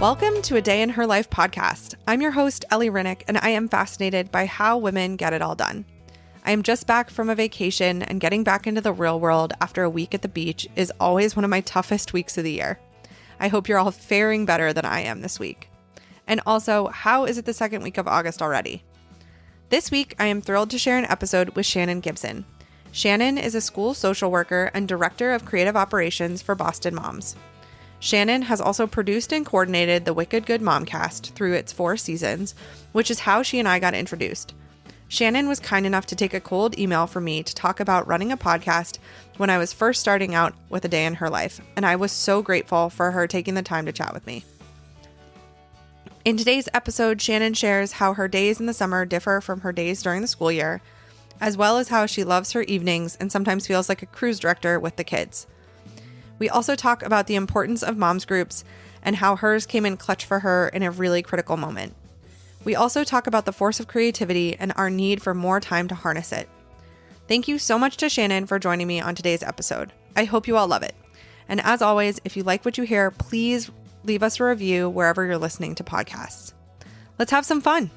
Welcome to A Day in Her Life podcast. I'm your host, Ellie Rinnick, and I am fascinated by how women get it all done. I am just back from a vacation, and getting back into the real world after a week at the beach is always one of my toughest weeks of the year. I hope you're all faring better than I am this week. And also, how is it the second week of August already? This week, I am thrilled to share an episode with Shannon Gibson. Shannon is a school social worker and director of creative operations for Boston Moms. Shannon has also produced and coordinated the Wicked Good Momcast through its 4 seasons, which is how she and I got introduced. Shannon was kind enough to take a cold email from me to talk about running a podcast when I was first starting out with A Day in Her Life, and I was so grateful for her taking the time to chat with me. In today's episode, Shannon shares how her days in the summer differ from her days during the school year, as well as how she loves her evenings and sometimes feels like a cruise director with the kids. We also talk about the importance of moms groups and how hers came in clutch for her in a really critical moment. We also talk about the force of creativity and our need for more time to harness it. Thank you so much to Shannon for joining me on today's episode. I hope you all love it. And as always, if you like what you hear, please leave us a review wherever you're listening to podcasts. Let's have some fun.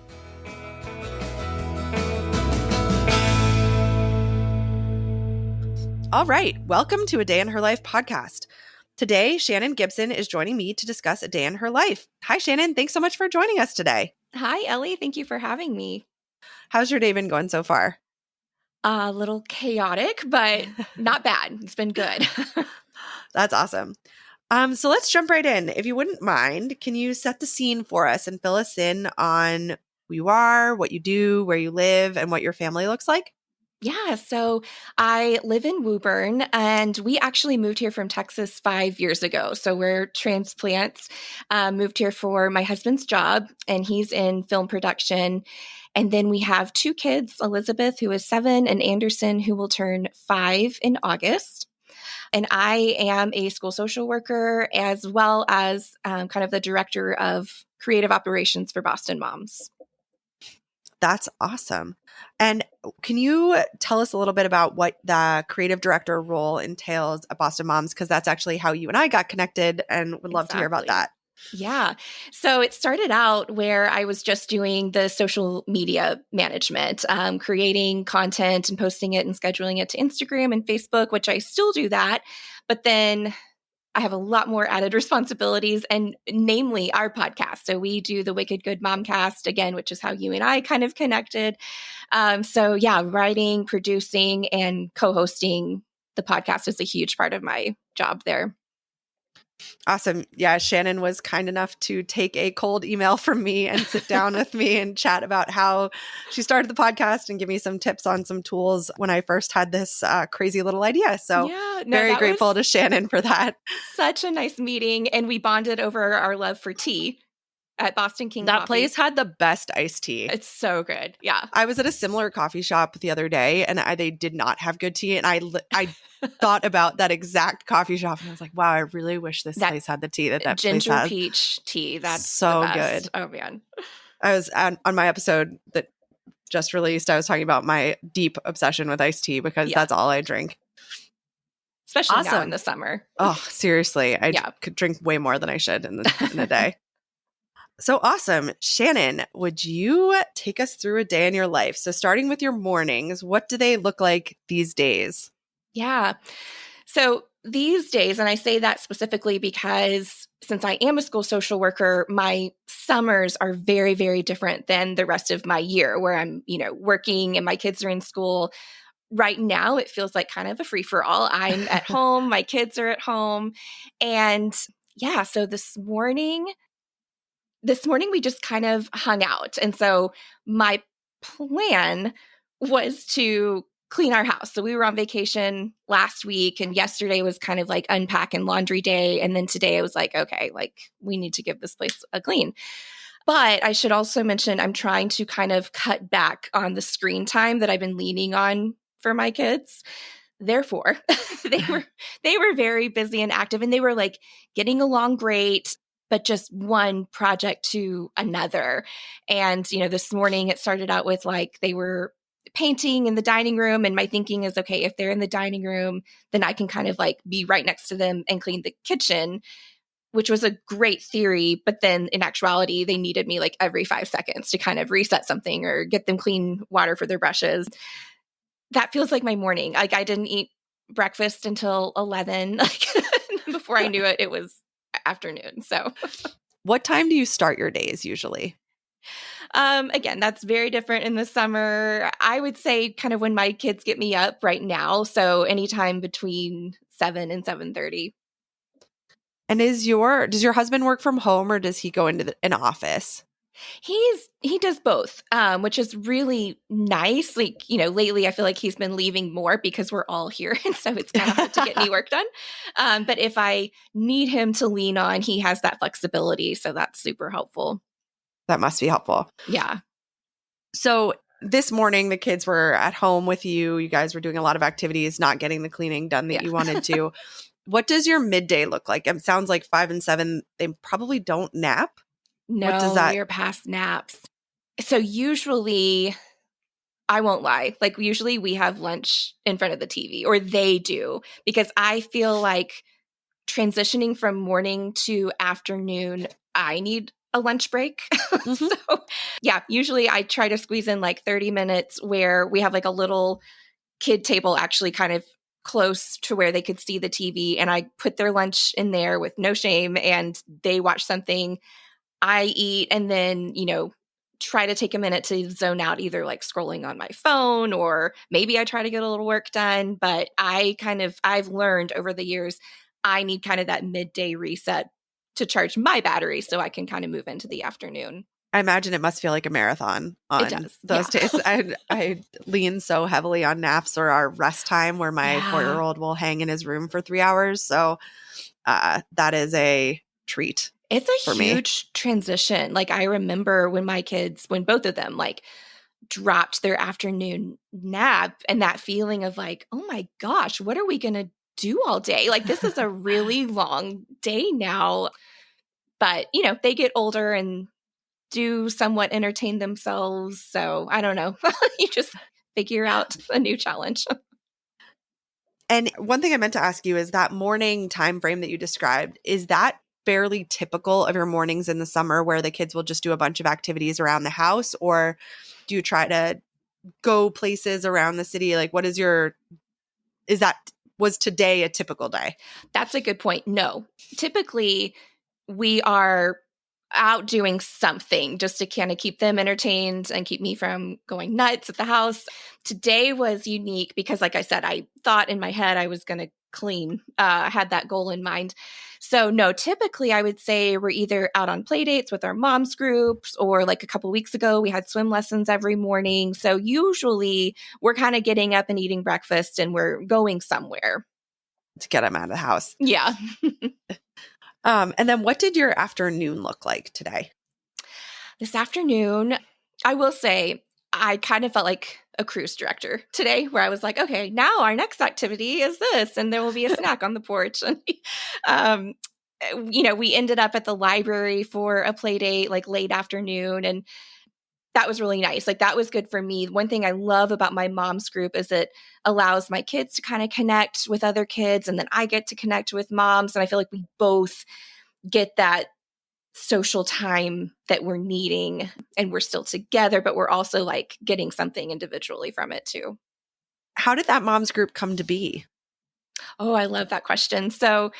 All right, welcome to A Day in Her Life podcast. Today, Shannon Gibson is joining me to discuss a day in her life. Hi, Shannon. Thanks so much for joining us today. Hi, Ellie. Thank you for having me. How's your day been going so far? A little chaotic, but not bad. It's been good. That's awesome. So let's jump right in. If you wouldn't mind, can you set the scene for us and fill us in on who you are, what you do, where you live, and what your family looks like? Yeah, so I live in Woburn, and we actually moved here from Texas 5 years ago. So we're transplants, moved here for my husband's job, and he's in film production. And then we have 2 kids, Elizabeth, who is 7, and Anderson, who will turn 5 in August. And I am a school social worker, as well as kind of the director of creative operations for Boston Moms. That's awesome. And can you tell us a little bit about what the creative director role entails at Boston Moms? Because that's actually how you and I got connected, and would love to hear about that. Yeah. So it started out where I was just doing the social media management, creating content and posting it and scheduling it to Instagram and Facebook, which I still do that. But then I have a lot more added responsibilities, and namely our podcast. So we do the Wicked Good Momcast, again, which is how you and I kind of connected. So yeah, writing, producing, and co-hosting the podcast is a huge part of my job there. Awesome. Yeah, Shannon was kind enough to take a cold email from me and sit down with me and chat about how she started the podcast and give me some tips on some tools when I first had this crazy little idea. So very grateful to Shannon for that. Such a nice meeting. And we bonded over our love for tea at Boston King That Coffee. place had the best iced tea. It's so good. Yeah. I was at a similar coffee shop the other day, and they did not have good tea. And I thought about that exact coffee shop, and I was like, wow, I really wish this place had the tea that ginger place has. Peach tea. That's so the best. good. Oh, man. I was on my episode that just released, I was talking about my deep obsession with iced tea because that's all I drink. Especially now in the summer. Oh, seriously. I could drink way more than I should in a day. So awesome. Shannon, would you take us through a day in your life? So starting with your mornings, what do they look like these days? Yeah. So these days, and I say that specifically because since I am a school social worker, my summers are very, very different than the rest of my year where I'm, working and my kids are in school. Right now, it feels like kind of a free-for-all. I'm at home, my kids are at home. And yeah, so this morning we just kind of hung out. And so my plan was to clean our house. So we were on vacation last week, and yesterday was kind of like unpack and laundry day. And then today I was like, okay, we need to give this place a clean. But I should also mention I'm trying to kind of cut back on the screen time that I've been leaning on for my kids. Therefore, they were very busy and active, and they were like getting along great, but just one project to another. And, this morning it started out with they were painting in the dining room. And my thinking is, okay, if they're in the dining room, then I can kind of be right next to them and clean the kitchen, which was a great theory. But then in actuality, they needed me like every 5 seconds to kind of reset something or get them clean water for their brushes. That feels like my morning. Like I didn't eat breakfast until 11. Like before I knew it, it was afternoon. So What time do you start your days usually? again, that's very different in the summer. I would say kind of when my kids get me up right now. So anytime between 7 and 7:30. And does your husband work from home or does he go into an office? He does both, which is really nice. Like, lately I feel like he's been leaving more because we're all here. And so it's kind of hard to get any work done. But if I need him to lean on, he has that flexibility. So that's super helpful. That must be helpful. Yeah. So this morning, the kids were at home with you. You guys were doing a lot of activities, not getting the cleaning done that you wanted to. What does your midday look like? It sounds like 5 and 7, they probably don't nap. No, what does that? we're past naps. So usually, I won't lie, like usually we have lunch in front of the TV, or they do, because I feel like transitioning from morning to afternoon, I need a lunch break. Mm-hmm. So yeah, usually I try to squeeze in like 30 minutes where we have like a little kid table actually kind of close to where they could see the TV, and I put their lunch in there with no shame, and they watch something, I eat, and then, try to take a minute to zone out, either like scrolling on my phone or maybe I try to get a little work done. But I've learned over the years, I need kind of that midday reset to charge my battery so I can kind of move into the afternoon. I imagine it must feel like a marathon It on does. those Yeah. days. I lean so heavily on naps or our rest time where my 4-year-old will hang in his room for 3 hours. So that is a treat. It's a huge transition. Like I remember when both of them like dropped their afternoon nap, and that feeling of like, oh my gosh, what are we going to do all day? Like this is a really long day now. But, they get older and do somewhat entertain themselves. So I don't know. You just figure out a new challenge. And one thing I meant to ask you is that morning time frame that you described, is that fairly typical of your mornings in the summer where the kids will just do a bunch of activities around the house, or do you try to go places around the city? Like was today a typical day? That's a good point. No, typically we are out doing something just to kind of keep them entertained and keep me from going nuts at the house. Today was unique because, like I said, I thought in my head I was going to clean. I had that goal in mind. So no, typically I would say we're either out on play dates with our mom's groups, or like a couple weeks ago, we had swim lessons every morning. So usually we're kind of getting up and eating breakfast and we're going somewhere To get them out of the house. Yeah. And then what did your afternoon look like today? This afternoon, I will say, I kind of felt like a cruise director today, where I was like, okay, now our next activity is this, and there will be a snack on the porch. And, we ended up at the library for a play date, like late afternoon. And that was really nice. Like that was good for me. One thing I love about my mom's group is it allows my kids to kind of connect with other kids, and then I get to connect with moms. And I feel like we both get that social time that we're needing, and we're still together, but we're also like getting something individually from it too. How did that mom's group come to be? Oh, I love that question. So,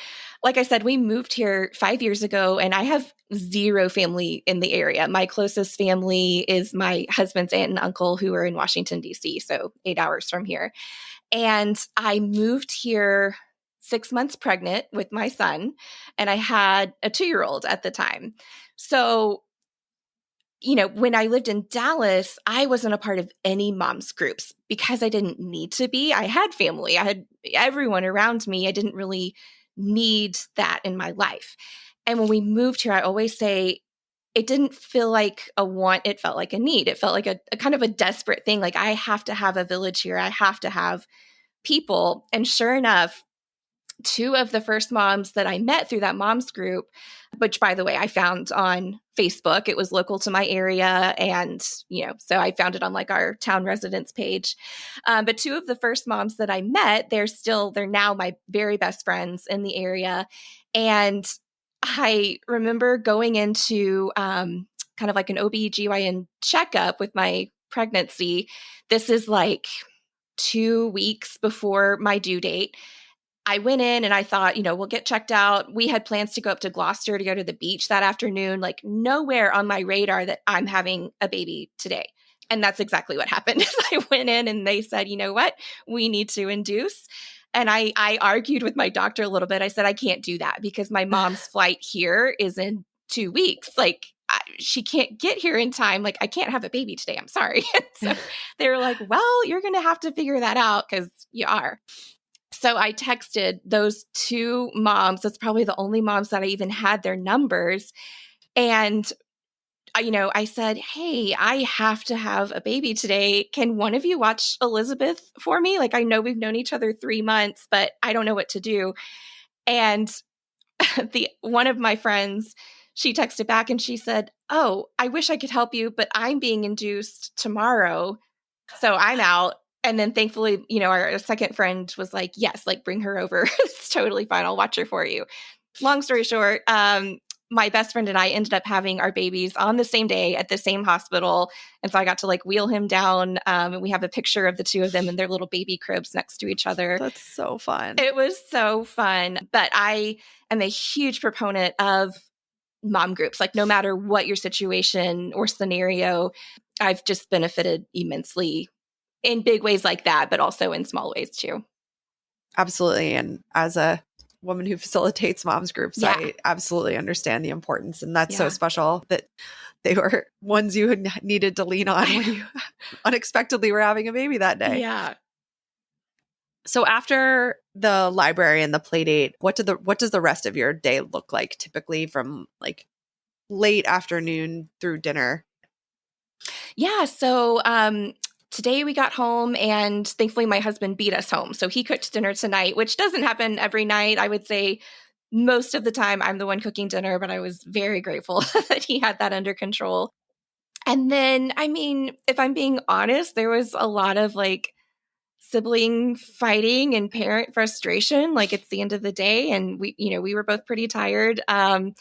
like I said, we moved here 5 years ago, and I have zero family in the area. My closest family is my husband's aunt and uncle, who are in Washington, D.C., so 8 hours from here. And I moved here 6 months pregnant with my son, and I had a 2-year-old at the time. So, when I lived in Dallas, I wasn't a part of any mom's groups because I didn't need to be. I had family, I had everyone around me. I didn't really need that in my life. And when we moved here, I always say it didn't feel like a want, it felt like a need. It felt like a kind of a desperate thing. Like I have to have a village here. I have to have people. And sure enough, 2 of the first moms that I met through that mom's group, which by the way, I found on Facebook, it was local to my area. And, so I found it on like our town residents page. But 2 of the first moms that I met, they're now my very best friends in the area. And I remember going into kind of like an OB/GYN checkup with my pregnancy. This is like 2 weeks before my due date. I went in and I thought, we'll get checked out. We had plans to go up to Gloucester to go to the beach that afternoon, like nowhere on my radar that I'm having a baby today. And that's exactly what happened. I went in and they said, you know what, we need to induce. And I argued with my doctor a little bit. I said, I can't do that because my mom's flight here is in 2 weeks. Like, she can't get here in time. Like, I can't have a baby today. I'm sorry. So they were like, well, you're going to have to figure that out because you are. So I texted those two moms. That's probably the only moms that I even had their numbers. And I said, hey, I have to have a baby today. Can one of you watch Elizabeth for me? Like, I know we've known each other 3 months, but I don't know what to do. And one of my friends, she texted back and she said, oh, I wish I could help you, but I'm being induced tomorrow. So I'm out. And then thankfully, our second friend was like, yes, like bring her over. It's totally fine. I'll watch her for you. Long story short, my best friend and I ended up having our babies on the same day at the same hospital. And so I got to like wheel him down. And we have a picture of the two of them in their little baby cribs next to each other. That's so fun. It was so fun. But I am a huge proponent of mom groups. Like, no matter what your situation or scenario, I've just benefited immensely in big ways like that, but also in small ways too. Absolutely. And as a woman who facilitates moms groups, I absolutely understand the importance. And that's so special that they were ones you needed to lean on when you unexpectedly were having a baby that day. Yeah. So after the library and the play date, what does the rest of your day look like typically from like late afternoon through dinner? Yeah. So today we got home and thankfully my husband beat us home. So he cooked dinner tonight, which doesn't happen every night. I would say most of the time I'm the one cooking dinner, but I was very grateful that he had that under control. And then, I mean, if I'm being honest, there was a lot of like sibling fighting and parent frustration. Like, it's the end of the day and we were both pretty tired. And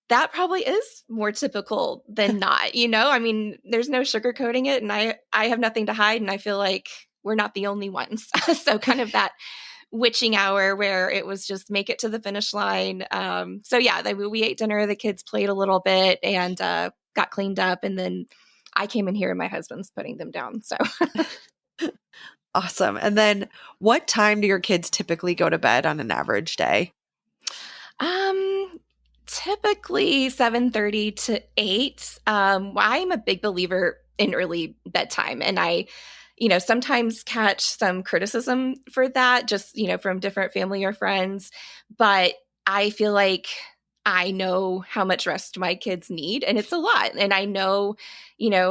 that probably is more typical than not, I mean, there's no sugarcoating it and I have nothing to hide and I feel like we're not the only ones. So kind of that witching hour where it was just make it to the finish line. So yeah, we ate dinner, the kids played a little bit and got cleaned up. And then I came in here and my husband's putting them down. So awesome. And then what time do your kids typically go to bed on an average day? Typically 7:30 to 8. I'm a big believer in early bedtime and I sometimes catch some criticism for that just, from different family or friends, but I feel like I know how much rest my kids need and it's a lot. And I know,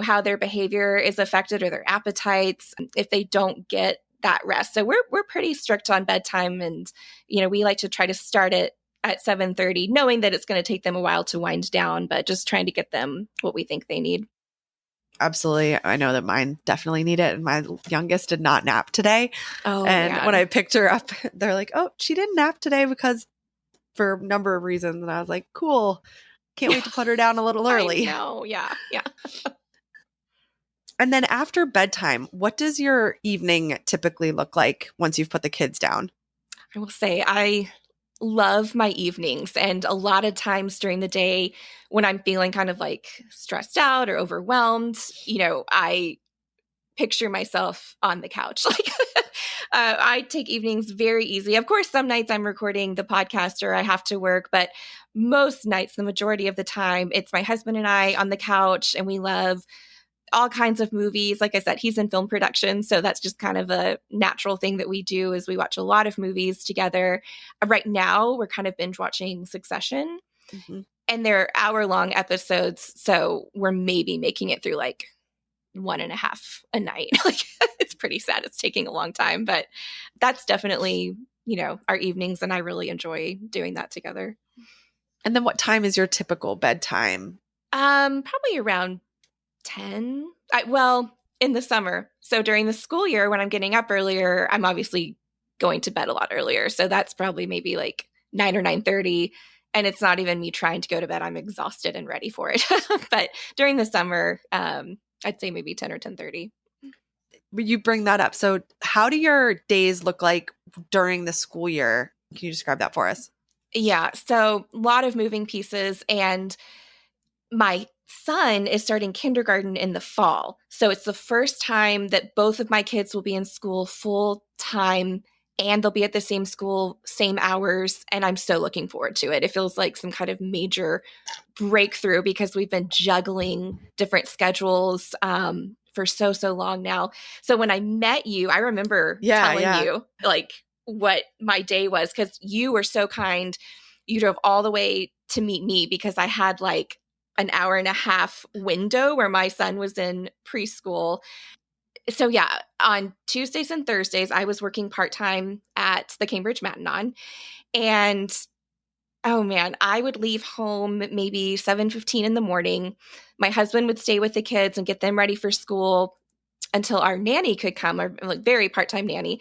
how their behavior is affected or their appetites if they don't get that rest. So we're pretty strict on bedtime and, we like to try to start it at 7:30, knowing that it's going to take them a while to wind down, but just trying to get them what we think they need. Absolutely. I know that mine definitely need it. And my youngest did not nap today. Oh, and man. When I picked her up, they're like, oh, she didn't nap today because for a number of reasons. And I was like, cool. Can't wait to put her down a little early. I know. Yeah. Yeah. And then after bedtime, what does your evening typically look like once you've put the kids down? I will say I love my evenings. And a lot of times during the day when I'm feeling kind of like stressed out or overwhelmed, I picture myself on the couch. Like I take evenings very easy. Of course, some nights I'm recording the podcast or I have to work, but most nights, the majority of the time, it's my husband and I on the couch and we love all kinds of movies. Like I said, he's in film production. So that's just kind of a natural thing that we do is we watch a lot of movies together. Right now, we're kind of binge watching Succession and they're hour-long episodes. So we're maybe making it through like 1.5 a night. Like it's pretty sad. It's taking a long time, but that's definitely, our evenings. And I really enjoy doing that together. And then what time is your typical bedtime? Probably around 10. In the summer. So during the school year when I'm getting up earlier, I'm obviously going to bed a lot earlier. So that's probably maybe like 9 or 9:30. And it's not even me trying to go to bed. I'm exhausted and ready for it. But during the summer, I'd say maybe 10 or 10:30. You bring that up. So how do your days look like during the school year? Can you describe that for us? Yeah. So a lot of moving pieces. And my son is starting kindergarten in the fall. So it's the first time that both of my kids will be in school full time and they'll be at the same school, same hours. And I'm so looking forward to it. It feels like some kind of major breakthrough because we've been juggling different schedules for so long now. So when I met you, I remember telling you like what my day was because you were so kind. You drove all the way to meet me because I had like an hour and a half window where my son was in preschool. So yeah, on Tuesdays and Thursdays, I was working part-time at the Cambridge Matanon. And oh man, I would leave home maybe 7:15 in the morning. My husband would stay with the kids and get them ready for school until our nanny could come, our like very part-time nanny.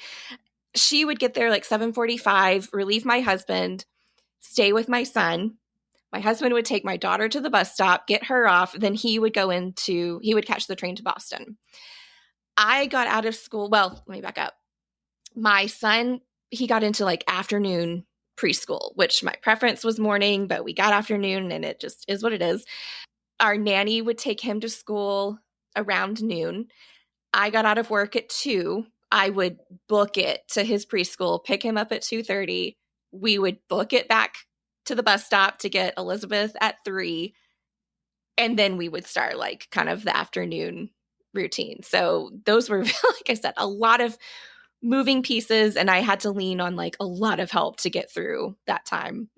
She would get there like 7:45, relieve my husband, stay with my son. My husband would take my daughter to the bus stop, get her off, then he would catch the train to Boston. I got out of school. Well, let me back up. My son, he got into like afternoon preschool, which my preference was morning, but we got afternoon and it just is what it is. Our nanny would take him to school around noon. I got out of work at 2. I would book it to his preschool, pick him up at 2:30. We would book it back to the bus stop to get Elizabeth at 3. And then we would start like kind of the afternoon routine. So those were, like I said, a lot of moving pieces. And I had to lean on like a lot of help to get through that time.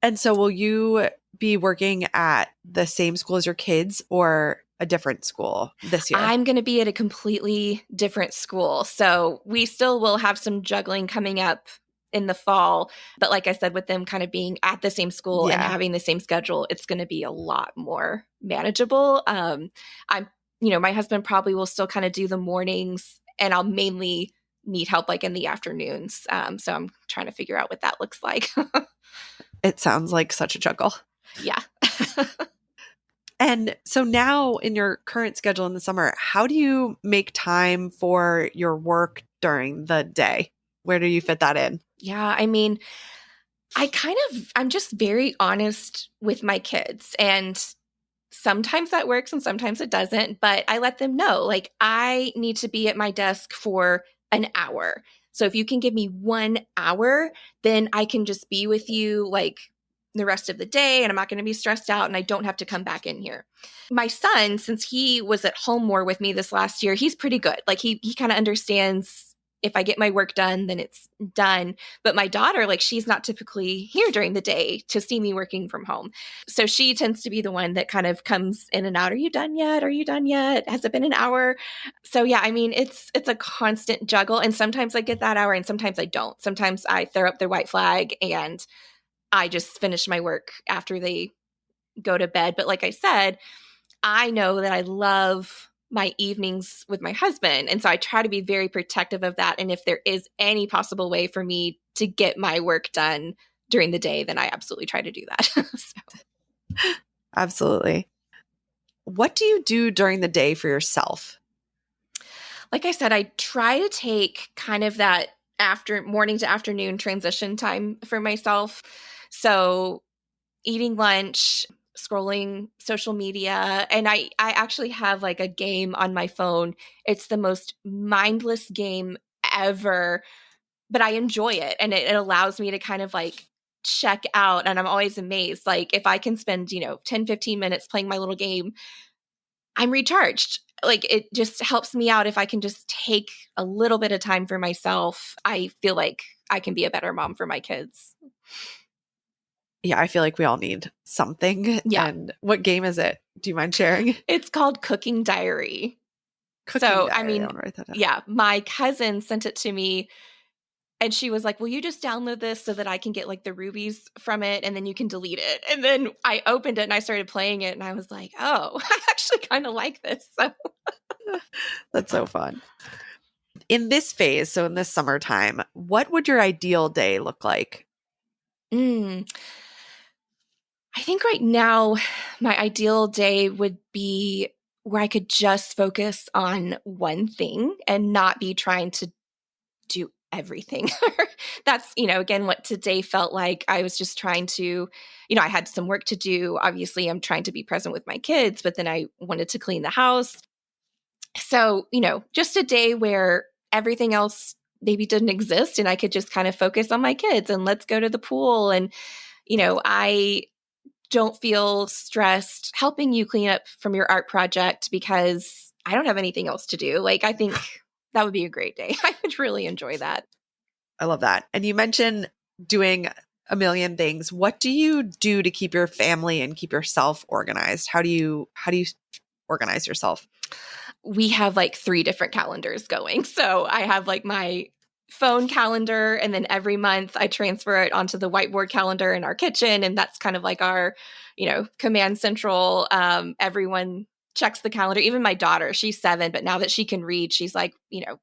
And so will you be working at the same school as your kids or a different school this year? I'm going to be at a completely different school. So we still will have some juggling coming up in the fall. But like I said, with them kind of being at the same school and having the same schedule, it's going to be a lot more manageable. My husband probably will still kind of do the mornings and I'll mainly need help like in the afternoons. So I'm trying to figure out what that looks like. It sounds like such a juggle. Yeah. And so now in your current schedule in the summer, how do you make time for your work during the day? Where do you fit that in? Yeah, I mean, I'm just very honest with my kids and sometimes that works and sometimes it doesn't, but I let them know, like, I need to be at my desk for an hour. So if you can give me 1 hour, then I can just be with you like the rest of the day and I'm not going to be stressed out and I don't have to come back in here. My son, since he was at home more with me this last year, he's pretty good. Like he kind of understands if I get my work done, then it's done. But my daughter, like she's not typically here during the day to see me working from home. So she tends to be the one that kind of comes in and out. Are you done yet? Are you done yet? Has it been an hour? So yeah, I mean, it's a constant juggle. And sometimes I get that hour and sometimes I don't. Sometimes I throw up their white flag and I just finish my work after they go to bed. But like I said, I know that I love my evenings with my husband. And so I try to be very protective of that. And if there is any possible way for me to get my work done during the day, then I absolutely try to do that. So. Absolutely. What do you do during the day for yourself? Like I said, I try to take kind of that morning to afternoon transition time for myself. So eating lunch, scrolling social media. And I actually have like a game on my phone. It's the most mindless game ever, but I enjoy it. And it allows me to kind of like check out. And I'm always amazed. Like if I can spend, 10, 15 minutes playing my little game, I'm recharged. Like it just helps me out. If I can just take a little bit of time for myself, I feel like I can be a better mom for my kids. Yeah, I feel like we all need something. Yeah. And what game is it? Do you mind sharing? It's called Cooking Diary. I mean, yeah, my cousin sent it to me and she was like, will you just download this so that I can get like the rubies from it and then you can delete it? And then I opened it and I started playing it and I was like, oh, I actually kind of like this. So. That's so fun. In this phase, so in this summertime, what would your ideal day look like? Mm. I think right now my ideal day would be where I could just focus on one thing and not be trying to do everything. That's, again, what today felt like. I was just trying to, I had some work to do. Obviously, I'm trying to be present with my kids, but then I wanted to clean the house. So, just a day where everything else maybe didn't exist and I could just kind of focus on my kids and let's go to the pool. And, I don't feel stressed helping you clean up from your art project because I don't have anything else to do. Like, I think that would be a great day. I would really enjoy that. I love that. And you mentioned doing a million things. What do you do to keep your family and keep yourself organized? How do you organize yourself? We have like 3 different calendars going. So I have like my phone calendar, and then every month I transfer it onto the whiteboard calendar in our kitchen. And that's kind of like our, command central. Everyone checks the calendar. Even my daughter, she's 7, but now that she can read, she's like,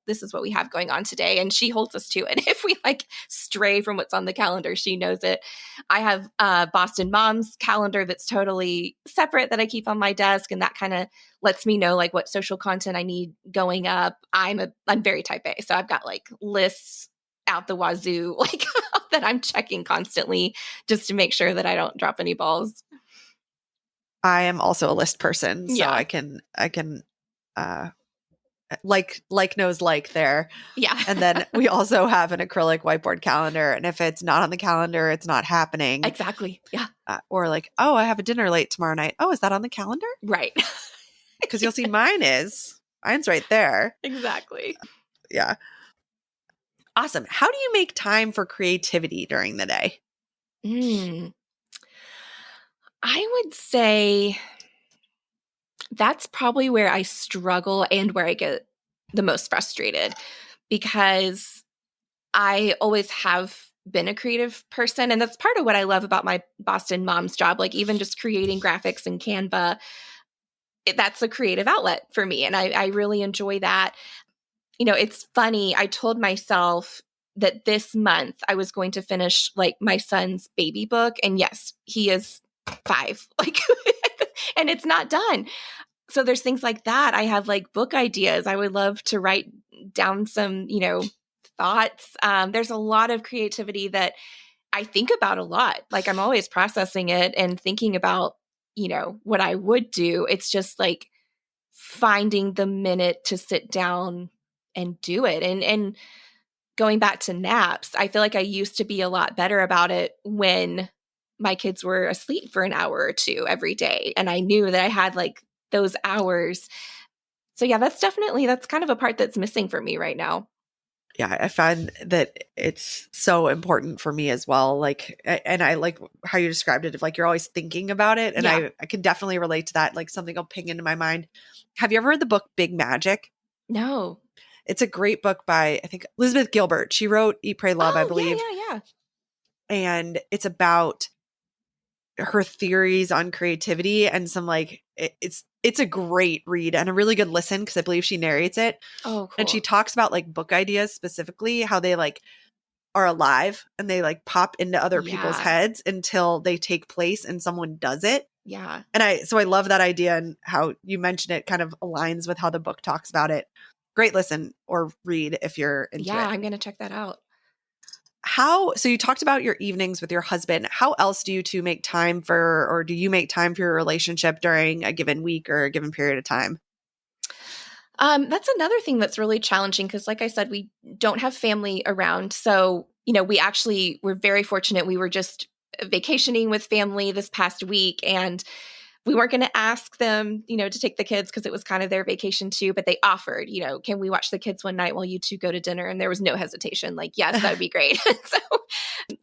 this is what we have going on today. And she holds us to it. If we like stray from what's on the calendar, she knows it. I have Boston Mom's calendar that's totally separate that I keep on my desk. And that kind of lets me know like what social content I need going up. I'm very type A. So I've got like lists out the wazoo, like that I'm checking constantly just to make sure that I don't drop any balls. I am also a list person, so Yeah. I can like knows like there. Yeah. And then we also have an acrylic whiteboard calendar, and if it's not on the calendar, it's not happening. Exactly. Yeah. Or like, oh, I have a dinner late tomorrow night. Oh, is that on the calendar? Right. Because you'll see mine's right there. Exactly. Yeah. Awesome. How do you make time for creativity during the day? I would say that's probably where I struggle and where I get the most frustrated, because I always have been a creative person. And that's part of what I love about my Boston Mom's job. Like even just creating graphics in Canva, that's a creative outlet for me. And I really enjoy that. It's funny. I told myself that this month I was going to finish like my son's baby book. And yes, he is 5, like, and it's not done. So there's things like that. I have like book ideas. I would love to write down some, thoughts. There's a lot of creativity that I think about a lot. Like I'm always processing it and thinking about, what I would do. It's just like finding the minute to sit down and do it. And going back to naps, I feel like I used to be a lot better about it when my kids were asleep for an hour or 2 every day. And I knew that I had like those hours. So yeah, that's kind of a part that's missing for me right now. Yeah, I find that it's so important for me as well. Like, and I like how you described it, of like, you're always thinking about it. And Yeah. I can definitely relate to that. Like something will ping into my mind. Have you ever read the book Big Magic? No. It's a great book by, I think, Elizabeth Gilbert. She wrote Eat, Pray, Love, I believe. Yeah. And it's about her theories on creativity and some like, it's a great read and a really good listen, because I believe she narrates it. Oh, cool. And she talks about like book ideas specifically, how they like are alive and they like pop into other people's heads until they take place and someone does it. Yeah. And I love that idea, and how you mentioned it kind of aligns with how the book talks about it. Great listen or read if you're into it. Yeah, I'm going to check that out. So you talked about your evenings with your husband. How else do you two make time for, or do you make time for your relationship during a given week or a given period of time? That's another thing that's really challenging, because like I said, we don't have family around. So, we're very fortunate. We were just vacationing with family this past week, and we weren't going to ask them, to take the kids because it was kind of their vacation too, but they offered, can we watch the kids one night while you two go to dinner? And there was no hesitation. Like, yes, that would be great. So,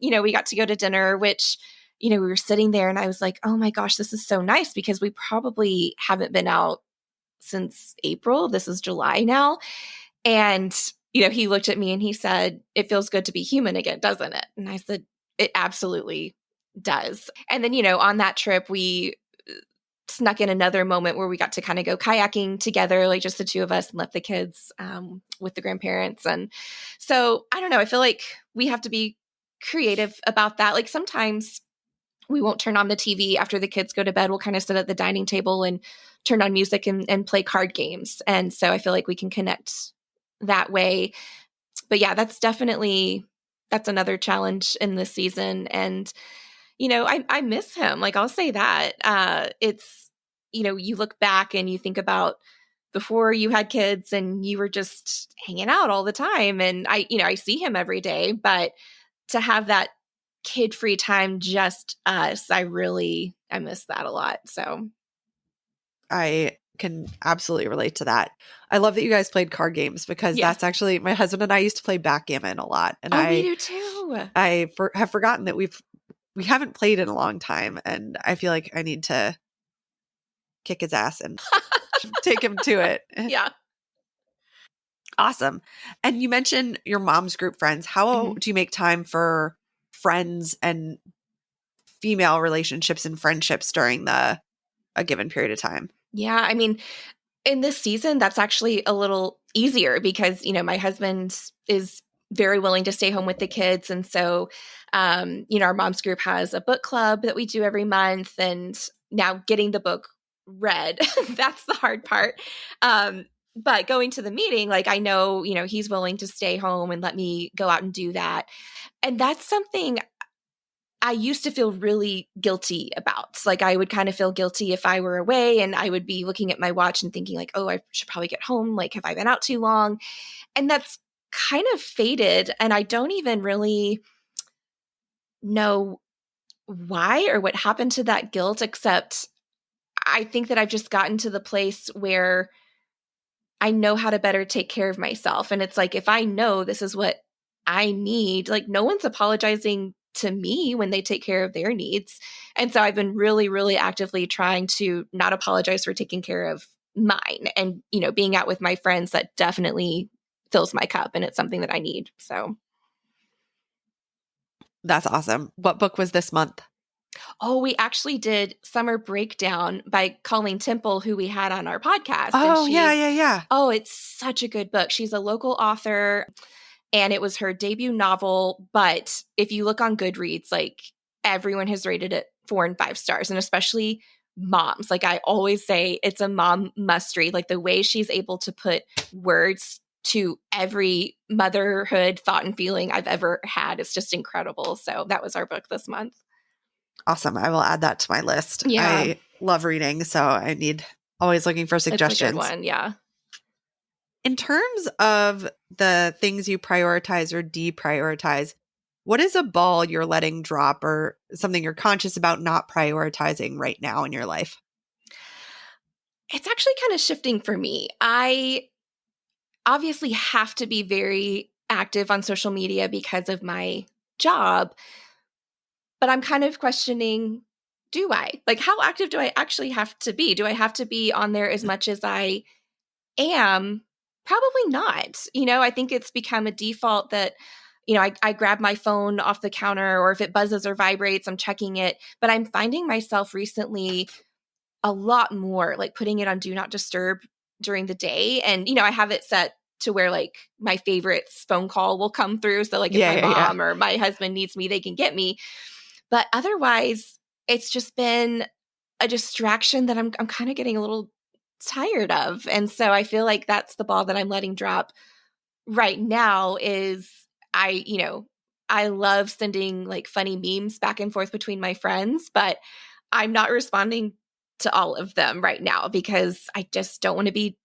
we got to go to dinner, which, we were sitting there and I was like, oh my gosh, this is so nice, because we probably haven't been out since April. This is July now. And, he looked at me and he said, it feels good to be human again, doesn't it? And I said, it absolutely does. And then, on that trip, we snuck in another moment where we got to kind of go kayaking together, like just the 2 of us, and left the kids with the grandparents. And so I don't know, I feel like we have to be creative about that. Like sometimes we won't turn on the TV after the kids go to bed. We'll kind of sit at the dining table and turn on music and play card games. And so I feel like we can connect that way. But yeah, that's another challenge in this season. And, I miss him. Like I'll say that. It's, you look back and you think about before you had kids and you were just hanging out all the time. And I see him every day, but to have that kid-free time, just us, I miss that a lot. So I can absolutely relate to that. I love that you guys played card games because that's actually my husband and I used to play backgammon a lot. And me do too. I have forgotten that we haven't played in a long time. And I feel like I need to kick his ass and take him to it. Yeah. Awesome. And you mentioned your mom's group friends. How do you make time for friends and female relationships and friendships during a given period of time? Yeah. I mean, in this season, that's actually a little easier because, my husband is very willing to stay home with the kids. And so, our mom's group has a book club that we do every month. And now getting the book read, that's the hard part. But going to the meeting, like I know, he's willing to stay home and let me go out and do that. And that's something I used to feel really guilty about. Like I would kind of feel guilty if I were away and I would be looking at my watch and thinking like, oh, I should probably get home. Like, have I been out too long? And that's kind of faded. And I don't even really know why or what happened to that guilt, except I think that I've just gotten to the place where I know how to better take care of myself. And it's like, if I know this is what I need, like no one's apologizing to me when they take care of their needs. And so I've been really, really actively trying to not apologize for taking care of mine. And, being out with my friends, that definitely fills my cup and it's something that I need. So. That's awesome. What book was this month? Oh, we actually did Summer Breakdown by Colleen Temple, who we had on our podcast. Oh, yeah. Oh, it's such a good book. She's a local author and it was her debut novel. But if you look on Goodreads, like everyone has rated it 4 and 5 stars, and especially moms. Like I always say, it's a mom must read. Like the way she's able to put words to every motherhood thought and feeling I've ever had is just incredible. So that was our book this month. Awesome. I will add that to my list. Yeah. I love reading, so I need always looking for suggestions. It's a good one, yeah. In terms of the things you prioritize or deprioritize, what is a ball you're letting drop or something you're conscious about not prioritizing right now in your life? It's actually kind of shifting for me. I obviously have to be very active on social media because of my job. But I'm kind of questioning, do I? Like, how active do I actually have to be? Do I have to be on there as much as I am? Probably not. I think it's become a default that, I grab my phone off the counter, or if it buzzes or vibrates, I'm checking it. But I'm finding myself recently a lot more like putting it on do not disturb during the day. And, I have it set to where like my favorites phone call will come through. So like if my mom or my husband needs me, they can get me. But otherwise, it's just been a distraction that I'm kind of getting a little tired of. And so I feel like that's the ball that I'm letting drop right now is I love sending like funny memes back and forth between my friends, but I'm not responding to all of them right now because I just don't want to be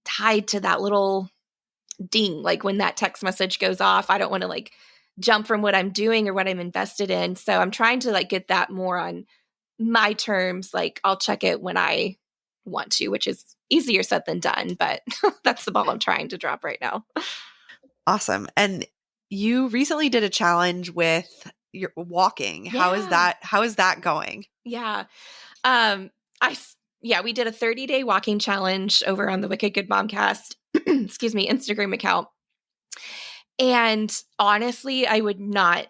tied to that little ding. Like when that text message goes off, I don't want to like jump from what I'm doing or what I'm invested in. So I'm trying to like get that more on my terms. Like I'll check it when I want to, which is easier said than done, but that's the ball I'm trying to drop right now. Awesome. And you recently did a challenge with your walking. Yeah. How is that going? Yeah. We did a 30-day walking challenge over on the Wicked Good Momcast, Instagram account. And honestly, I would not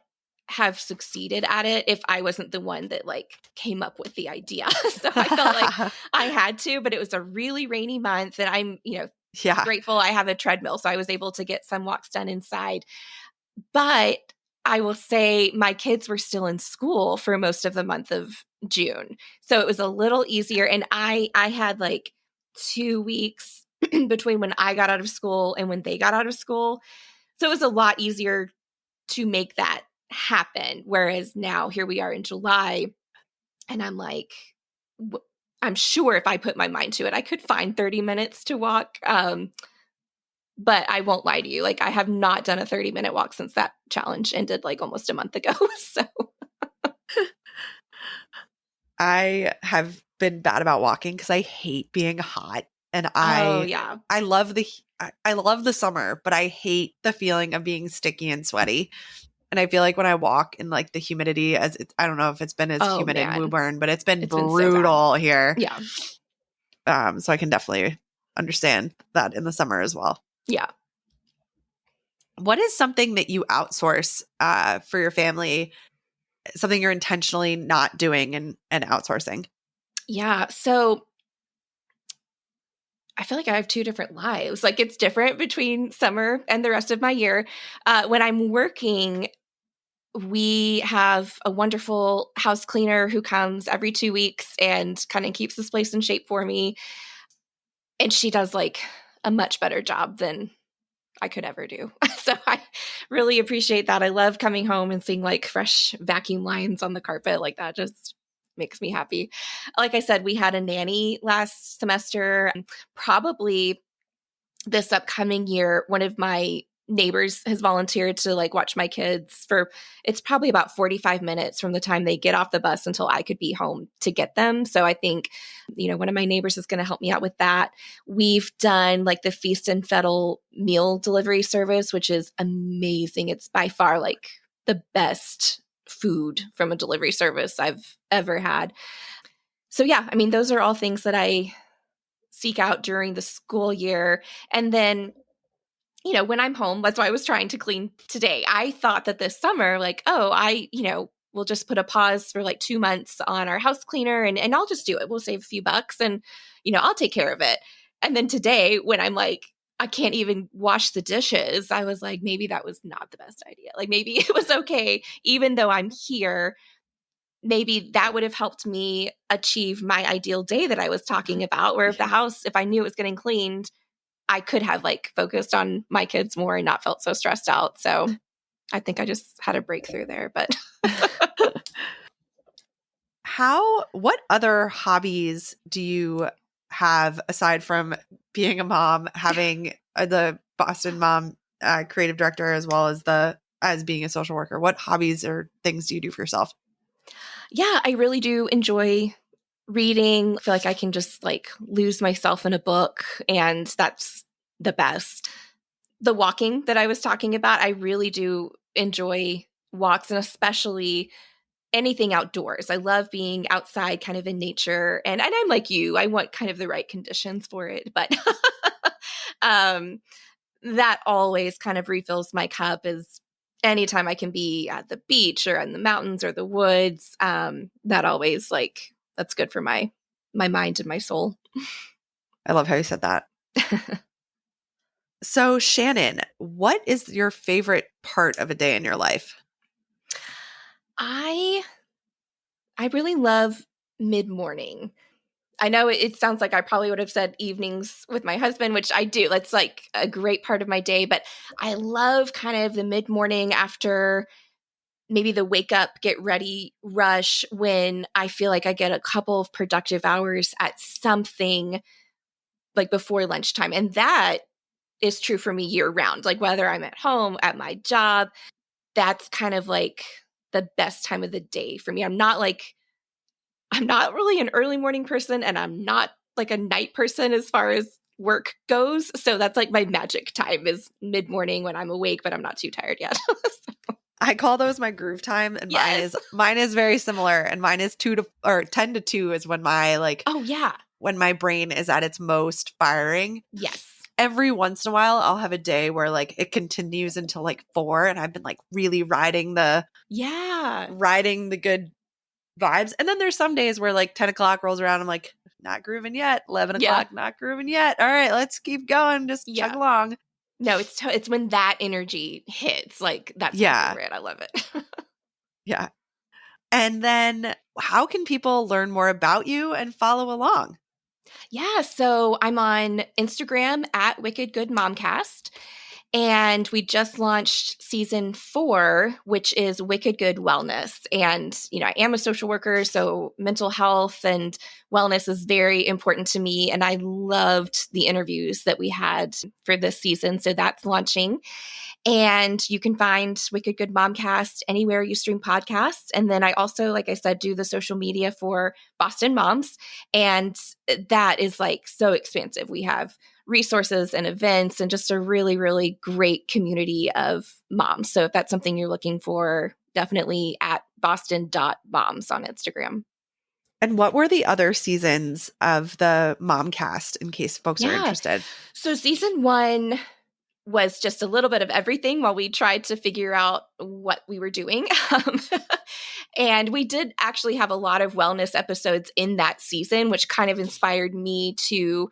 have succeeded at it if I wasn't the one that like came up with the idea. So I felt like I had to, but it was a really rainy month and I'm, grateful I have a treadmill. So I was able to get some walks done inside. But I will say my kids were still in school for most of the month of June. So it was a little easier. And I had like 2 weeks between when I got out of school and when they got out of school. So it was a lot easier to make that happen. Whereas now here we are in July, and I'm like, I'm sure if I put my mind to it, I could find 30 minutes to walk. But I won't lie to you. Like, I have not done a 30-minute walk since that challenge ended like almost a month ago. So I have been bad about walking because I hate being hot, and oh yeah. I love I love the summer, but I hate the feeling of being sticky and sweaty. And I feel like when I walk in like the humidity, I don't know if it's been as Oh humid in man. Woburn, but it's been Been so bad. brutal here. Yeah. So I can definitely understand that in the summer as well. Yeah. What is something that you outsource for your family? Something you're intentionally not doing and outsourcing? Yeah. So I feel like I have two different lives. Like, it's different between summer and the rest of my year. When I'm working, we have a wonderful house cleaner who comes every 2 weeks and kind of keeps this place in shape for me. And she does like a much better job than I could ever do. So I really appreciate that. I love coming home and seeing like fresh vacuum lines on the carpet. Like, that just makes me happy. Like I said, we had a nanny last semester. Probably this upcoming year, one of my neighbors has volunteered to like watch my kids for, it's probably about 45 minutes from the time they get off the bus until I could be home to get them. So I think, one of my neighbors is going to help me out with that. We've done like the Feast and Fettle meal delivery service, which is amazing. It's by far like the best food from a delivery service I've ever had. So yeah, I mean, those are all things that I seek out during the school year. And then, when I'm home, that's why I was trying to clean today. I thought that this summer, like, we'll just put a pause for like 2 months on our house cleaner and I'll just do it. We'll save a few bucks and, I'll take care of it. And then today, when I'm like, I can't even wash the dishes, I was like, maybe that was not the best idea. Like, maybe it was okay, even though I'm here. Maybe that would have helped me achieve my ideal day that I was talking about, where if I knew it was getting cleaned, I could have like focused on my kids more and not felt so stressed out. So I think I just had a breakthrough there, but What other hobbies do you have aside from being a mom, having the Boston Mom creative director, as well as being a social worker? What hobbies or things do you do for yourself? yeah, I really do enjoy reading. I feel like I can just like lose myself in a book, and that's the best. The walking that I was talking about, I really do enjoy walks, and especially anything outdoors. I love being outside kind of in nature. And I'm like you, I want kind of the right conditions for it. But that always kind of refills my cup, is anytime I can be at the beach or in the mountains or the woods. That always that's good for my mind and my soul. I love how you said that. So Shannon, what is your favorite part of a day in your life? I really love mid-morning. I know it sounds like I probably would have said evenings with my husband, which I do. That's like a great part of my day. But I love kind of the mid-morning after maybe the wake up, get ready rush, when I feel like I get a couple of productive hours at something like before lunchtime. And that is true for me year round. Like, whether I'm at home, at my job, that's kind of like the best time of the day for me. I'm not really an early morning person, and I'm not like a night person as far as work goes. So that's like my magic time, is mid-morning when I'm awake, but I'm not too tired yet. I call those my groove time, and Yes. mine is very similar, and mine is 10 to 2 is when my Oh yeah. when my brain is at its most firing. Yes. Every once in a while I'll have a day where it continues until 4, and I've been really riding the good vibes. And then there's some days where 10 o'clock rolls around, I'm not grooving yet. 11 o'clock, not grooving yet. All right, let's keep going. Just chug along. No, it's when that energy hits. Like that's my Yeah. favorite. I love it. Yeah. And then how can people learn more about you and follow along? Yeah, so I'm on Instagram at Wicked Good Momcast. And we just launched season 4, which is Wicked Good Wellness. And, I am a social worker, so mental health and wellness is very important to me. And I loved the interviews that we had for this season. So that's launching. And you can find Wicked Good Momcast anywhere you stream podcasts. And then I also, like I said, do the social media for Boston Moms. And that is like so expansive. We have resources and events and just a really, really great community of moms. So if that's something you're looking for, definitely at boston.moms on Instagram. And what were the other seasons of the Momcast in case folks are Yeah. interested? So season 1 was just a little bit of everything while we tried to figure out what we were doing. And we did actually have a lot of wellness episodes in that season, which kind of inspired me to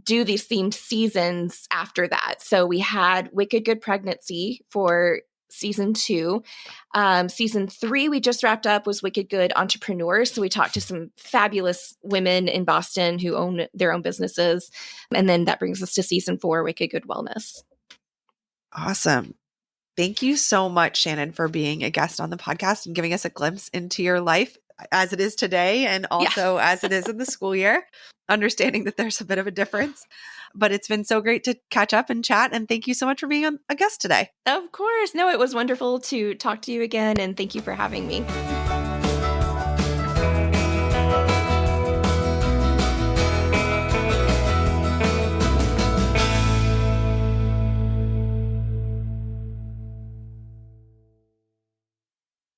do these themed seasons after that. So we had Wicked Good Pregnancy for season 2. Season 3 we just wrapped up was Wicked Good Entrepreneurs. So we talked to some fabulous women in Boston who own their own businesses. And then that brings us to season 4, Wicked Good Wellness. Awesome. Thank you so much, Shannon, for being a guest on the podcast and giving us a glimpse into your life as it is today and also as it is in the school year, understanding that there's a bit of a difference. But it's been so great to catch up and chat. And thank you so much for being a guest today. Of course. No, it was wonderful to talk to you again. And thank you for having me.